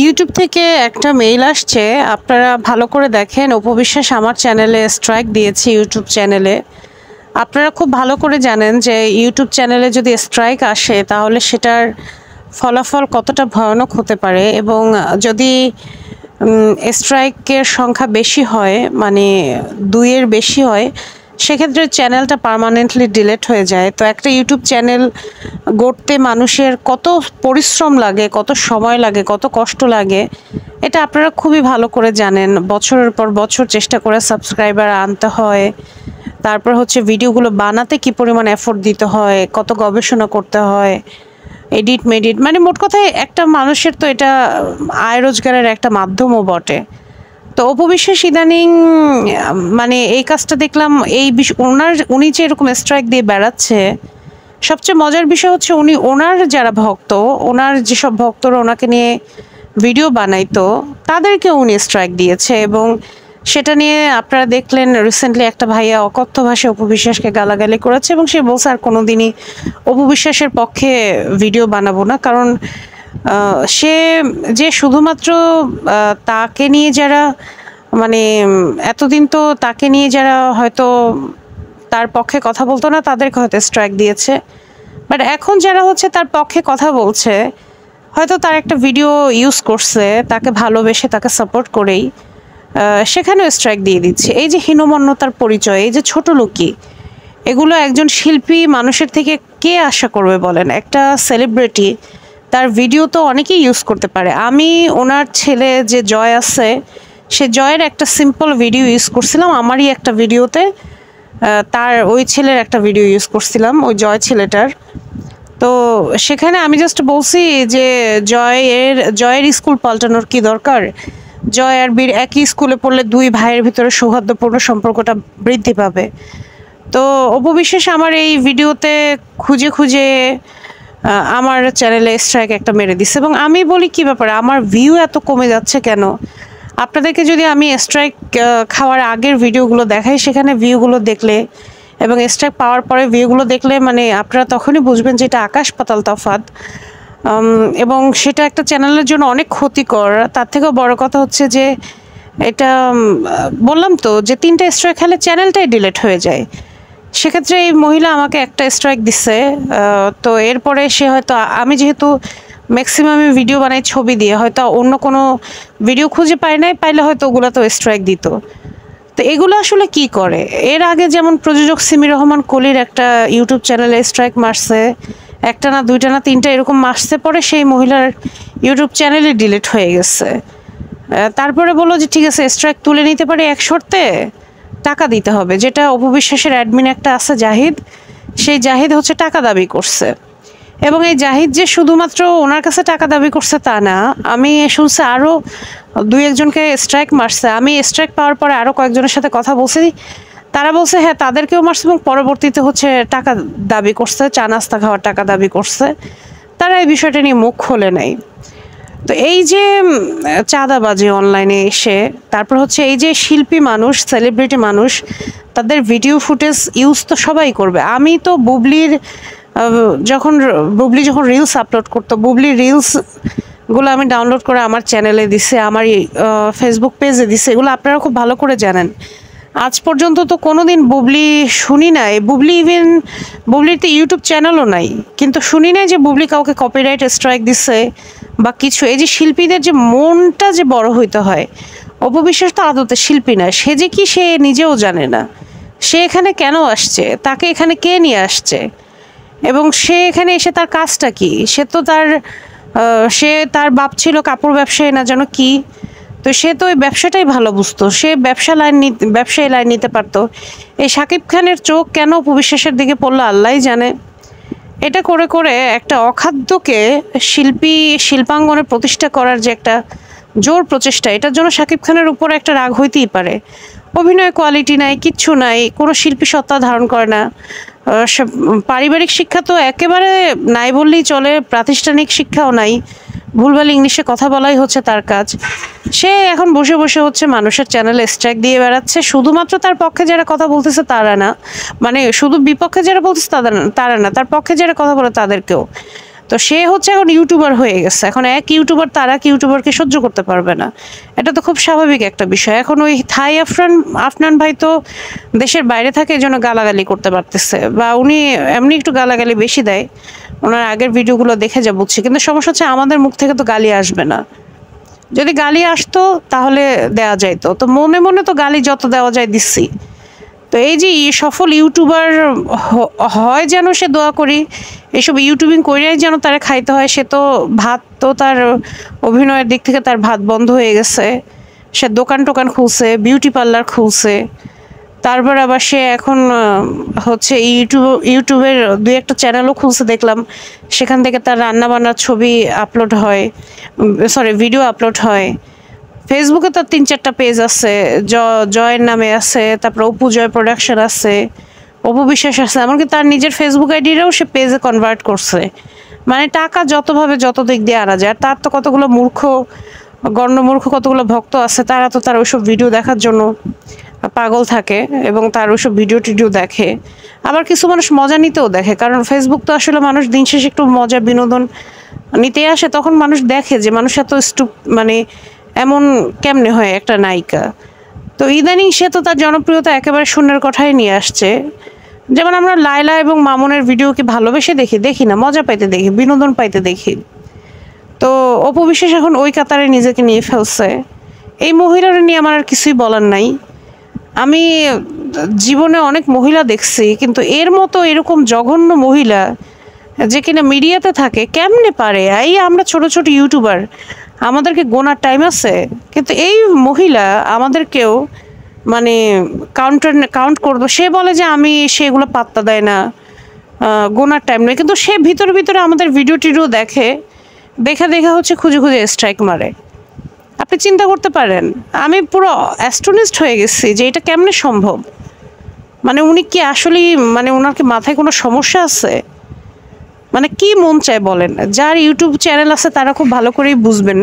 YouTube থেকে একটা mail আসছে, আপনারা ভালো করে দেখেন। অপবিশ্বাস আমার চ্যানেলে স্ট্রাইক দিয়েছে ইউটিউব চ্যানেলে। আপনারা খুব ভালো করে জানেন যে ইউটিউব চ্যানেলে যদি স্ট্রাইক আসে তাহলে সেটার ফলাফল কতটা ভয়ানক হতে পারে, এবং যদি স্ট্রাইকের সংখ্যা বেশি হয়, মানে 2-এর বেশি হয়, সেক্ষেত্রে চ্যানেলটা পার্মানেন্টলি ডিলিট হয়ে যায়। তো একটা ইউটিউব চ্যানেল গড়তে মানুষের কত পরিশ্রম লাগে, কত সময় লাগে, কত কষ্ট লাগে, এটা আপনারা খুবই ভালো করে জানেন। বছরের পর বছর চেষ্টা করে সাবস্ক্রাইবার আনতে হয়, তারপর হচ্ছে ভিডিওগুলো বানাতে কি পরিমাণ এফোর্ট দিতে হয়, কত গবেষণা করতে হয়, এডিট মেডিট, মানে মোট কথায় একটা মানুষের তো এটা আয় রোজগারের একটা মাধ্যমও বটে। তো অপবিশ্বাস ইদানিং মানে এই কাজটা দেখলাম, উনি যে এরকম স্ট্রাইক দিয়ে বেড়াচ্ছে, সবচেয়ে মজার বিষয় হচ্ছে ওনার যারা ভক্ত, ওনার যেসব ভক্তরা ওনাকে নিয়ে ভিডিও বানাইতো তাদেরকে উনি স্ট্রাইক দিয়েছে। এবং সেটা নিয়ে আপনারা দেখলেন রিসেন্টলি একটা ভাইয়া অকথ্য ভাষায় অপবিশ্বাসকে গালাগালি করেছে, এবং সে বলছে আর কোনোদিনই অপবিশ্বাসের পক্ষে ভিডিও বানাবো না। কারণ সে যে শুধুমাত্র তাকে নিয়ে যারা, মানে এতদিন তো তাকে নিয়ে যারা হয়তো তার পক্ষে কথা বলতো না তাদেরকে হয়তো স্ট্রাইক দিয়েছে, বাট এখন যারা হচ্ছে তার পক্ষে কথা বলছে, হয়তো তার একটা ভিডিও ইউজ করছে তাকে ভালোবেসে, তাকে সাপোর্ট করেই, সেখানেও স্ট্রাইক দিয়ে দিচ্ছে। এই যে হীনমন্যতার পরিচয়, এই যে ছোট লোকি, এগুলো একজন শিল্পী মানুষের থেকে কে আশা করবে বলেন? একটা সেলিব্রিটি তার ভিডিও তো অনেকেই ইউজ করতে পারে। আমি ওনার ছেলে যে জয় আছে, সে জয়ের একটা সিম্পল ভিডিও ইউজ করছিলাম আমারই একটা ভিডিওতে, তার ওই ছেলের একটা ভিডিও ইউজ করছিলাম ওই জয় ছেলেটার। তো সেখানে আমি জাস্ট বলছি যে জয়ের স্কুল পাল্টানোর কি দরকার? জয় আর বীর একই স্কুলে পড়লে দুই ভাইয়ের ভিতরে সৌহার্দ্যপূর্ণ সম্পর্কটা বৃদ্ধি পাবে। তো অপবিশ্বাস আমার এই ভিডিওতে খুঁজে খুঁজে আমার চ্যানেলে স্ট্রাইক একটা মেরে দিচ্ছে, এবং আমি বলি কি ব্যাপার, আমার ভিউ এত কমে যাচ্ছে কেন? আপনাদেরকে যদি আমি স্ট্রাইক খাওয়ার আগের ভিডিওগুলো দেখাই, সেখানে ভিউগুলো দেখলে এবং স্ট্রাইক পাওয়ার পরে ভিউগুলো দেখলে মানে আপনারা তখনই বুঝবেন যে এটা আকাশ পাতাল তফাৎ। এবং সেটা একটা চ্যানেলের জন্য অনেক ক্ষতিকর। তার থেকেও বড় কথা হচ্ছে যে এটা বললাম তো যে 3টা স্ট্রাইক খেলে চ্যানেলটাই ডিলিট হয়ে যায়। সেক্ষেত্রে এই মহিলা আমাকে একটা স্ট্রাইক দিচ্ছে, তো এরপরে সে হয়তো, আমি যেহেতু ম্যাক্সিমামই ভিডিও বানাই ছবি দিয়ে, হয়তো অন্য কোনো ভিডিও খুঁজে পাইলে হয়তো ওগুলোতেও স্ট্রাইক দিত। তো এগুলো আসলে কি করে? এর আগে যেমন প্রযোজক সিমি রহমান কলির একটা ইউটিউব চ্যানেলে স্ট্রাইক মারছে, একটা না, 2টা না, 3টা এরকম মারছে, পরে সেই মহিলার ইউটিউব চ্যানেলে ডিলিট হয়ে গেছে। তারপরে বললো যে ঠিক আছে স্ট্রাইক তুলে নিতে পারি এক শর্তে, টাকা দিতে হবে। যেটা অপবিশ্বাসের অ্যাডমিন একটা আছে জাহিদ, সেই জাহিদ হচ্ছে টাকা দাবি করছে। এবং এই জাহিদ যে শুধুমাত্র ওনার কাছে টাকা দাবি করছে তা না, আমি শুনছি আরও 2-1জনকে স্ট্রাইক মারছে। আমি স্ট্রাইক পাওয়ার পরে আরও কয়েকজনের সাথে কথা বলছি, তারা বলছে হ্যাঁ তাদেরকেও মারছে, এবং পরবর্তীতে হচ্ছে টাকা দাবি করছে, চা নাস্তা খাওয়ার টাকা দাবি করছে। তারা এই বিষয়টা নিয়ে মুখ খোলে নাই। তো এই যে চাঁদাবাজি অনলাইনে এসে, তারপর হচ্ছে এই যে শিল্পী মানুষ, সেলিব্রিটি মানুষ, তাদের ভিডিও ফুটেজ ইউজ তো সবাই করবে। আমি তো বুবলি যখন রিলস আপলোড করতো, বুবলির রিলসগুলো আমি ডাউনলোড করে আমার চ্যানেলে দিছে, আমার ফেসবুক পেজে দিছে। এগুলো আপনারা খুব ভালো করে জানেন। আজ পর্যন্ত তো কোনোদিন বুবলি শুনি নাই, বুবলির তো ইউটিউব চ্যানেলও নাই, কিন্তু শুনি নাই যে বুবলি কাউকে কপিরাইট স্ট্রাইক দিচ্ছে বা কিছু। এই যে শিল্পীদের যে মনটা যে বড় হইতে হয়, অপবিশ্বাস তো আদতে শিল্পী না, সে যে কি সে নিজেও জানে না। সে এখানে কেন আসছে, তাকে এখানে কে নিয়ে আসছে, এবং সে এখানে এসে তার কাজটা কি? সে তার বাপ ছিল কাপড় ব্যবসায়ী না যেন কি, তো সে তো ওই ব্যবসাটাই ভালো বুঝতো, সে ব্যবসায়ী লাইন নিতে পারতো। এই শাকিব খানের চোখ কেন অপবিশ্বাসের দিকে পড়লো আল্লাহই জানে। এটা করে করে একটা অখাদ্যকে শিল্পাঙ্গনে প্রতিষ্ঠা করার যে একটা জোর প্রচেষ্টা, এটার জন্য শাকিব খানের উপর একটা রাগ হইতেই পারে। অভিনয় কোয়ালিটি নাই, কিচ্ছু নাই, কোনো শিল্পী সত্তা ধারণ করে না। পারিবারিক শিক্ষা তো একেবারে নাই বললেই চলে, প্রাতিষ্ঠানিক শিক্ষাও নাই, ভুলভাল ইংলিশে কথা বলাই হচ্ছে তার কাজ। সে এখন বসে বসে হচ্ছে মানুষের চ্যানেলে স্ট্রাইক দিয়ে বেড়াচ্ছে, শুধুমাত্র তার পক্ষে যারা কথা বলতেছে তারা না, মানে শুধু বিপক্ষে যারা বলতেছে তারা না, তার পক্ষে যারা কথা বলে তাদেরকেও। তো সে হচ্ছে এখন ইউটিউবার হয়ে গেছে, এখন এক ইউটিউবার তার এক ইউটিউবারকে সহ্য করতে পারবে না, এটা তো খুব স্বাভাবিক একটা বিষয়। এখন ওই থাই আফনান ভাই তো দেশের বাইরে থাকে, এই জন্য গালাগালি করতে পারতেছে, বা উনি এমনি একটু গালাগালি বেশি দেয়, ওনার আগের ভিডিওগুলো দেখে যা বুঝছি। কিন্তু সমস্যা হচ্ছে আমাদের মুখ থেকে তো গালি আসবে না, যদি গালি আসতো তাহলে দেওয়া যাইতো, তো মনে মনে তো গালি যত দেওয়া যায় দিচ্ছি। তো এই যে সফল ইউটিউবার হয় যেন সে দোয়া করি, এসব ইউটিউবিং করেই যেন তারা খাইতে হয়। সে তো ভাত তো তার অভিনয়ের দিক থেকে তার ভাত বন্ধ হয়ে গেছে, সে দোকান টোকান খুলছে, বিউটি পার্লার খুলছে, তারপর আবার সে এখন হচ্ছে ইউটিউবের দুই একটা চ্যানেলও খুলছে দেখলাম, সেখান থেকে তার রান্নাবান্নার ছবি আপলোড হয়, সরি ভিডিও আপলোড হয়। ফেসবুকে তার 3-4টা পেজ আছে, জয়ের নামে আছে, তারপর অপু জয় প্রোডাকশন আছে, অপু বিশ্বাস আছে, এমনকি তার নিজের ফেসবুক আইডিটাও সে পেজে কনভার্ট করছে। মানে টাকা যতভাবে যত দিক দিয়ে আনা যায়। আর তার তো কতগুলো গণ্যমূর্খ কতগুলো ভক্ত আছে, তারা তো তার ওইসব ভিডিও দেখার জন্য পাগল থাকে এবং তার ওইসব ভিডিও টিডিও দেখে। আবার কিছু মানুষ মজা নিতেও দেখে, কারণ ফেসবুক তো আসলে মানুষ দিন শেষে একটু মজা বিনোদন নিতে আসে, তখন মানুষ দেখে যে মানুষ এত মানে এমন কেমনে হয় একটা নায়িকা। তো ইদানিং সে তো তার জনপ্রিয়তা একেবারে শূন্যের কথায় নিয়ে আসছে। যেমন আমরা লায়লা এবং মামুনের ভিডিওকে ভালোবেসে দেখি না, মজা পাইতে দেখি, বিনোদন পাইতে দেখি। তো অপু বিশ্বাস এখন ওই কাতারে নিজেকে নিয়ে ফেলছে। এই মহিলার নিয়ে আমার আর কিছুই বলার নাই। আমি জীবনে অনেক মহিলা দেখছি, কিন্তু এর মতো এরকম জঘন্য মহিলা যে কিনা মিডিয়াতে থাকে কেমনে পারে? এই আমরা ছোট ছোট ইউটিউবার, আমাদেরকে গোনার টাইম আছে, কিন্তু এই মহিলা আমাদেরকেও মানে কাউন্ট করবো। সে বলে যে সেগুলো পাত্তা দেয় না, গোনার টাইম নেই, কিন্তু সে ভিতরে ভিতরে আমাদের ভিডিও টিডিও দেখে হচ্ছে খুঁজে খুঁজে স্ট্রাইক মারে। আপনি চিন্তা করতে পারেন, আমি পুরো অ্যাস্টনিশড হয়ে গেছি যে এটা কেমনে সম্ভব। মানে উনি কি আসলেই, মানে ওনার কি মাথায় কোনো সমস্যা আছে? মানে কি মন চায় বলেন? যার ইউটিউব চ্যানেল আছে তারা খুব ভালো করেই বুঝবেন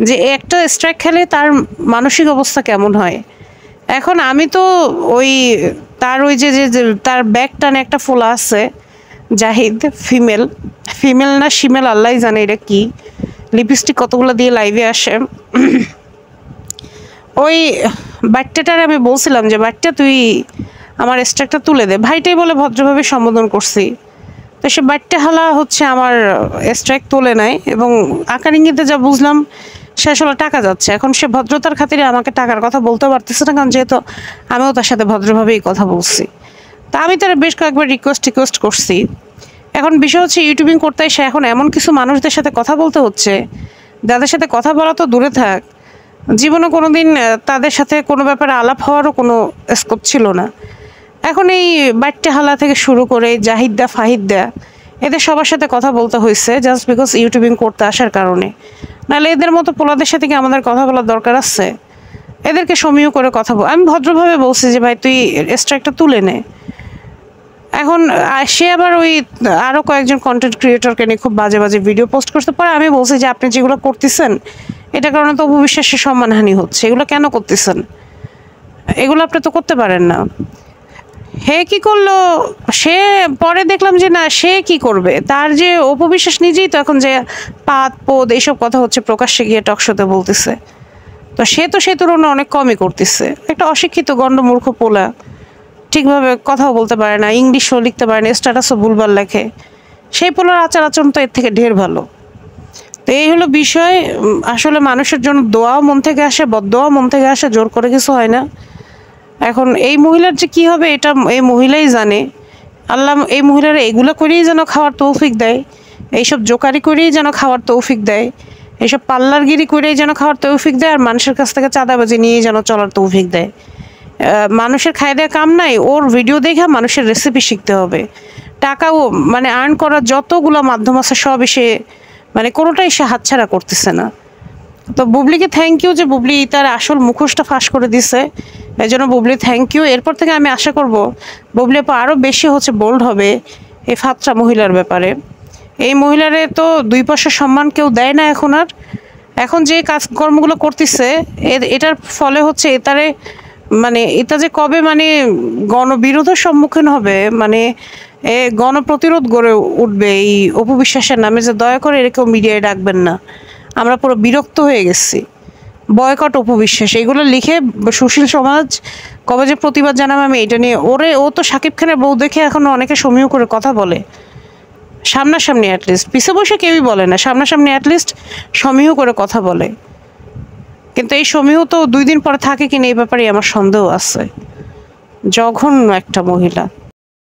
যে একটা স্ট্রাইক খেলে তার মানসিক অবস্থা কেমন হয়। এখন আমি তো তার যে তার ব্যাক টানে একটা ফোলা আছে, জাহিদ, ফিমেল না শিমেল আল্লাহ জানে এটা কি, লিপস্টিক কতগুলো দিয়ে লাইভে আসে। ওই বাচ্চাটার আমি বলছিলাম যে বাচ্চা তুই আমার স্ট্রাইকটা তুলে দে, ভাইটাই বলে ভদ্রভাবে সম্বোধন করছি। তো সে বাচ্চা হালা হচ্ছে আমার স্ট্রাইক তুলে নেয়, এবং আকার ইঙ্গিতে যা বুঝলাম সে আসলে টাকা যাচ্ছে। এখন সে ভদ্রতার খাতিরে আমাকে টাকার কথা বলতে পারতেছে না, কারণ যেহেতু আমিও তার সাথে ভদ্রভাবেই কথা বলছি। তা আমি তারা বেশ কয়েকবার রিকোয়েস্ট করছি। এখন বিষয় হচ্ছে ইউটিউবিং করতে সে এখন এমন কিছু মানুষদের সাথে কথা বলতে হচ্ছে, যাদের সাথে কথা বলা তো দূরে থাক, জীবনে কোনো দিন তাদের সাথে কোনো ব্যাপারে আলাপ হওয়ারও কোনো স্কোপ ছিল না। এখন এই বাট্টে হালা থেকে শুরু করে জাহিদা ফাহিদা এদের সবার সাথে কথা বলতে হয়েছে জাস্ট বিকজ ইউটিউবিং করতে আসার কারণে। নাহলে এদের মতো পোলাদের সাথে কি আমাদের কথা বলার দরকার আছে? এদেরকে সমীহ করে কথা আমি ভদ্রভাবে বলছি যে ভাই তুই স্ট্রাইকটা তুলে নে। এখন সে আবার আরও কয়েকজন কন্টেন্ট ক্রিয়েটরকে নিয়ে খুব বাজে বাজে ভিডিও পোস্ট করতে পারে। আমি বলছি যে আপনি যেগুলো করতেছেন এটা কারণে তো অপু বিশ্বাসের সম্মানহানি হচ্ছে, এগুলো কেন করতেছেন? এগুলো আপনি তো করতে পারেন না। হে কি করলো? সে পরে দেখলাম যে না, সে কি করবে, তার যে অপু বিশ্বাস নিজেই তো এখন যে পোদ এইসব কথা হচ্ছে প্রকাশ্যে গিয়ে টকশোতে বলতেছে। তো সে তুলনায় অনেক কমই করতেছে। একটা অশিক্ষিত গণ্ডমূর্খ পোলা, ঠিকভাবে কথাও বলতে পারে না, ইংলিশও লিখতে পারে না, স্ট্যাটাসও ভুলভাল লেখে। সেই পোলার আচার আচরণ তো এর থেকে ঢের ভালো। তো এই হলো বিষয়। আসলে মানুষের জন্য দোয়াও মন থেকে আসে, বদদোয়াও মন থেকে আসে, জোর করে কিছু হয় না। এখন এই মহিলার যে কী হবে এটা এই মহিলাই জানে। আল্লাহ এই মহিলারা এগুলো করেই যেন খাওয়ার তৌফিক দেয়, এইসব জোকারি করেই যেন খাওয়ার তৌফিক দেয়, এইসব পাল্লারগিরি করেই যেন খাওয়ার তৌফিক দেয়, আর মানুষের কাছ থেকে চাঁদাবাজি নিয়েই যেন চলার তৌফিক দেয়। মানুষের খায় দেয় কাম নাই, ওর ভিডিও দেখে মানুষের রেসিপি শিখতে হবে। টাকাও মানে আর্ন করার যতগুলো মাধ্যম আছে সবই সে মানে কোনোটাই সে হাতছাড়া করতেছে না। তো বুবলিকে থ্যাংক ইউ যে বুবলি তার আসল মুখোশটা ফাঁস করে দিছে, এই জন্য বুবলি থ্যাংক ইউ। এরপর থেকে আমি আশা করব বুবলি আপা আরও বেশি হচ্ছে বোল্ড হবে এই ফাত্রা মহিলার ব্যাপারে। এই মহিলারে তো 2 পয়সার সম্মান কেউ দেয় না এখন আর। এখন যে কাজকর্মগুলো করতেছে এটার ফলে হচ্ছে এটা যে কবে মানে গণবিরোধের সম্মুখীন হবে, মানে গণপ্রতিরোধ গড়ে উঠবে এই অপু বিশ্বাসের নামে, যে দয়া করে এরকম মিডিয়ায় ডাকবেন না, আমরা পুরো বিরক্ত হয়ে গেছি, বয়কট অপু বিশ্বাস, এগুলো লিখে সুশীল সমাজ কবে যে প্রতিবাদ জানাবে আমি এটা নিয়ে। ও তো শাকিব খানের বউ দেখে এখন অনেকে সমীহ করে কথা বলে, সামনাসামনি অ্যাটলিস্ট, পিছে বসে কেউই বলে না, সামনাসামনি অ্যাটলিস্ট সমীহ করে কথা বলে। কিন্তু এই সমীহ তো 2 দিন পরে থাকে কিনা এই ব্যাপারে আমার সন্দেহ আছে। জঘন্য একটা মহিলা।